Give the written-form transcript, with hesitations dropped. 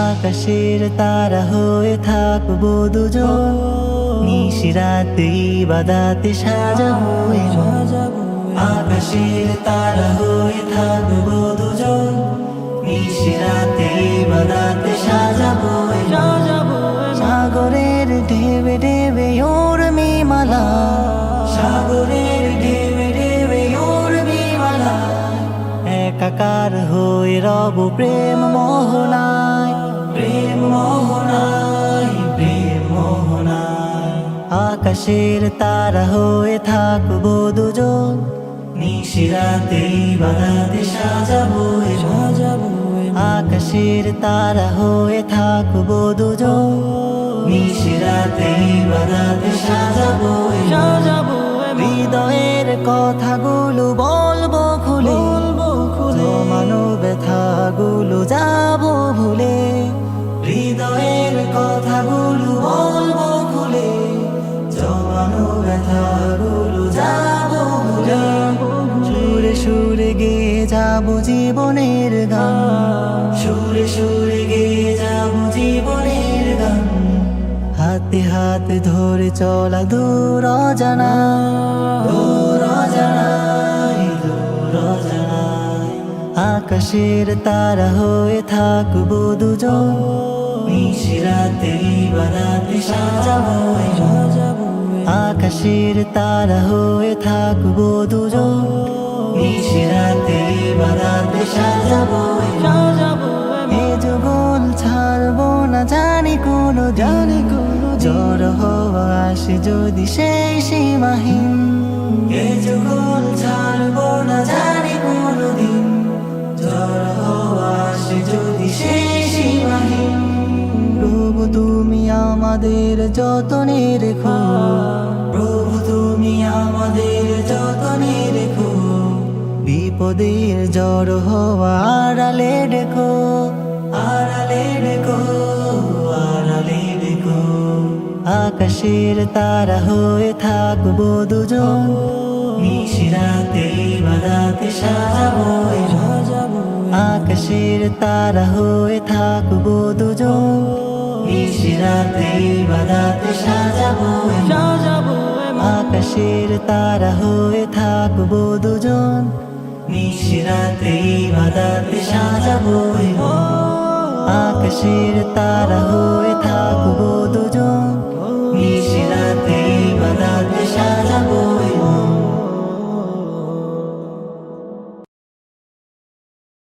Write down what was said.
আকাশের তারা হয়ে থাকবো দুজন, নিশিরাতে ইবাদতে সাজাবো এমন। আকাশের তারা হয়ে থাকবো দুজন, নিশিরাতে ইবাদতে সাজাবো এমন। সাগরের ঢেবে ঢেবে উর্মি মালা, সাগরের ঢেবে ঢেবে উর্মি মালা, একাকার হয়ে রব প্রেম মোহনায়, প্রেম মোহনায়, প্রেম মোহনায়। আকাশের তারা হয়ে থাকবো দুজন, নিশিরাতে ইবাদতে সাজাবো সাজাবো। আকাশের তারা হয়ে থাকবো দুজন, নিশিরাতে ইবাদতে সাজাবো সাজাবো। হৃদয়ের কথাগুলো বলবো খুলে, জমানো ব্যথাগুলো যাবো ভুলে। হৃদয়ের কথাগুলো বলবো খুলে, জমানো ব্যথাগুলো যাবো ভুলে। সুরে সুরে গেয়ে যাবো জীবনের গান, সুরে সুরে গেয়ে যাবো জীবনের গান। হাতে হাত ধরে চলা দূর অজানা, দূর অজানায়, দূর অজানায়। আকাশের তারা হয়ে থাকবো দুজন, নিশিরাতে ইবাদতে সাজাবো সাজাবো। আকাশের তারা হয়ে থাকবো দুজন, নিশিরাতে ইবাদতে সাজাবো সাজাবো। এ যুগল ছাড়বো না জানি কোনো জানি কোনো, জ্বর হওয়া আসে যদি সেই সীমাহীন। এ যুগল ছাড়বো না জানি কোনো দিন, জ্বর হওয়া আসে যদি সেই সীমাহীন। প্রভু তুমি আমাদের যতনে রেখো, প্রভু তুমি আমাদের যতনে রেখো। বিপদের জ্বর হওয়া আড়ালে ডেকো, আড়ালে ডেকো, আড়ালে ডেকো। আকাশের তারা হয়ে থাকবো দুজন, নিশিরাতে ইবাদতে সাজাবো সাজাবো। আকাশের তারা হয়ে থাকবো দুজন, নিশিরাতে ইবাদতে সাজাবো সাজাবো। আকাশের তারা হয়ে থাকবো দুজন, নিশিরাতে ইবাদতে সাজাবো। আকাশের তারা হয়ে থাকবো দুজন।